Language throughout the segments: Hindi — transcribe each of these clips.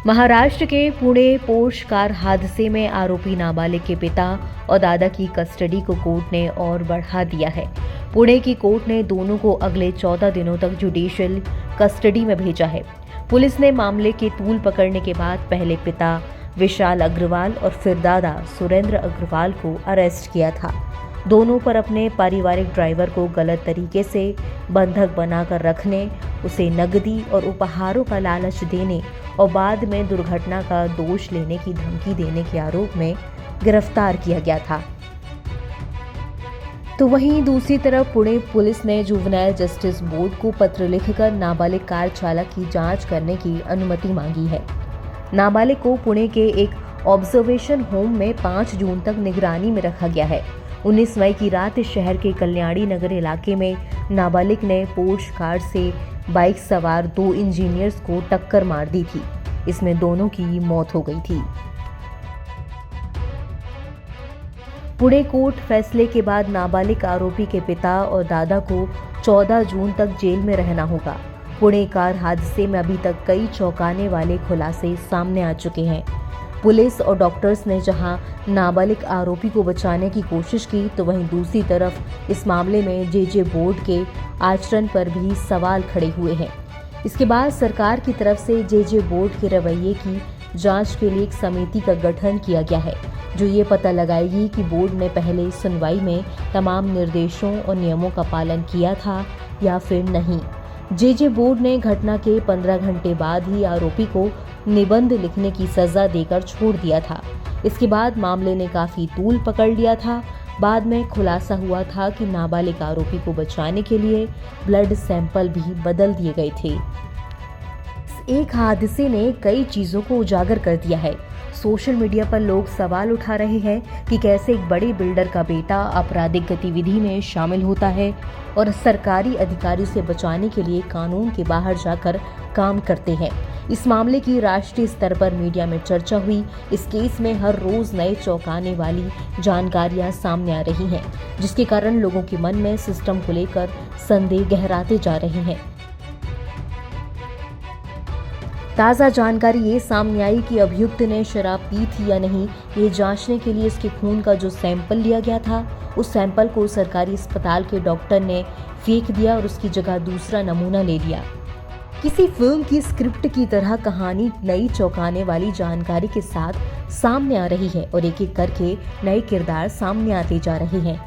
महाराष्ट्र के पुणे पोर्श कार हादसे में आरोपी नाबालिग के पिता और दादा की कस्टडी को कोर्ट ने और बढ़ा दिया है। पुणे की कोर्ट ने दोनों को अगले 14 दिनों तक जुडिशियल कस्टडी में भेजा है। पुलिस ने मामले के तूल पकड़ने के बाद पहले पिता विशाल अग्रवाल और फिर दादा सुरेंद्र अग्रवाल को अरेस्ट किया था। दोनों पर अपने पारिवारिक ड्राइवर को गलत तरीके से बंधक बनाकर रखने, उसे नकदी और उपहारों का लालच देने और बाद में दुर्घटना का दोष लेने की धमकी देने के आरोप में गिरफ्तार किया गया था। तो वहीं दूसरी तरफ पुणे पुलिस ने जुवेनाइल जस्टिस बोर्ड को पत्र लिखकर नाबालिग कार चालक की जांच करने की अनुमति मांगी है। नाबालिग को पुणे के एक ऑब्जर्वेशन होम में 5 जून तक निगरानी में रखा गया है। 19 मई की रात शहर के कल्याणी नगर इलाके में नाबालिग ने पोर्श कार से बाइक सवार 2 इंजीनियर्स को टक्कर मार दी थी। इसमें दोनों की मौत हो गई थी। पुणे कोर्ट फैसले के बाद नाबालिग आरोपी के पिता और दादा को 14 जून तक जेल में रहना होगा। पुणे कार हादसे में अभी तक कई चौंकाने वाले खुलासे सामने आ चुके हैं। पुलिस और डॉक्टर्स ने जहां नाबालिग आरोपी को बचाने की कोशिश की, तो वहीं दूसरी तरफ इस मामले में जे बोर्ड के आचरण पर भी सवाल खड़े हुए हैं। इसके बाद सरकार की तरफ से जे बोर्ड के रवैये की जांच के लिए एक समिति का गठन किया गया है, जो ये पता लगाएगी कि बोर्ड ने पहले सुनवाई में तमाम निर्देशों और नियमों का पालन किया था या फिर नहीं। जे बोर्ड ने घटना के 15 घंटे बाद ही आरोपी को निबंध लिखने की सजा देकर छोड़ दिया था। इसके बाद मामले ने काफी तूल पकड़ लिया था। बाद में खुलासा हुआ था कि नाबालिग आरोपी को बचाने के लिए ब्लड सैंपल भी बदल दिए गए थे। एक हादसे ने कई चीजों को उजागर कर दिया है। सोशल मीडिया पर लोग सवाल उठा रहे हैं कि कैसे एक बड़े बिल्डर का बेटा आपराधिक गतिविधि में शामिल होता है और सरकारी अधिकारी से बचाने के लिए कानून के बाहर जाकर काम करते हैं। इस मामले की राष्ट्रीय स्तर पर मीडिया में चर्चा हुई। इस केस में हर रोज नए चौंकाने वाली जानकारियां सामने आ रही हैं, जिसके कारण लोगों के मन में सिस्टम को लेकर संदेह गहराते जा रहे हैं। ताज़ा जानकारी ये सामने आई कि अभियुक्त ने शराब पी थी या नहीं, ये जांचने के लिए इसके खून का जो सैंपल लिया गया था, उस सैंपल को सरकारी अस्पताल के डॉक्टर ने फेंक दिया और उसकी जगह दूसरा नमूना ले लिया। किसी फिल्म की स्क्रिप्ट की तरह कहानी नई चौंकाने वाली जानकारी के साथ सामने आ रही है और एक एक करके नए किरदार सामने आते जा रहे हैं।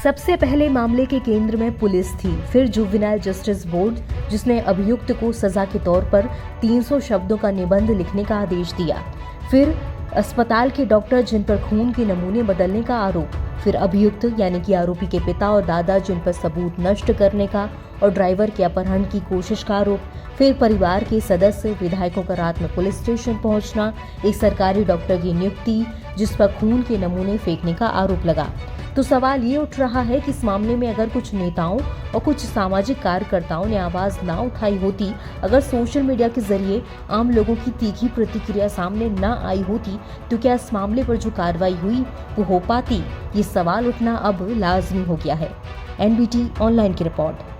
सबसे पहले मामले के केंद्र में पुलिस थी, फिर जुवेनाइल जस्टिस बोर्ड, जिसने अभियुक्त को सजा के तौर पर 300 शब्दों का निबंध लिखने का आदेश दिया, फिर अस्पताल के डॉक्टर जिन पर खून के नमूने बदलने का आरोप, फिर अभियुक्त यानी कि आरोपी के पिता और दादा जिन पर सबूत नष्ट करने का और ड्राइवर के अपहरण की कोशिश का आरोप, फिर परिवार के सदस्य विधायकों का रात में पुलिस स्टेशन पहुंचना, एक सरकारी डॉक्टर की नियुक्ति जिस पर खून के नमूने फेंकने का आरोप लगा। तो सवाल ये उठ रहा है कि इस मामले में अगर कुछ नेताओं और कुछ सामाजिक कार्यकर्ताओं ने आवाज ना उठाई होती, अगर सोशल मीडिया के जरिए आम लोगों की तीखी प्रतिक्रिया सामने ना आई होती, तो क्या इस मामले पर जो कार्रवाई हुई वो हो पाती? ये सवाल उठना अब लाजमी हो गया है। NBT ऑनलाइन की रिपोर्ट।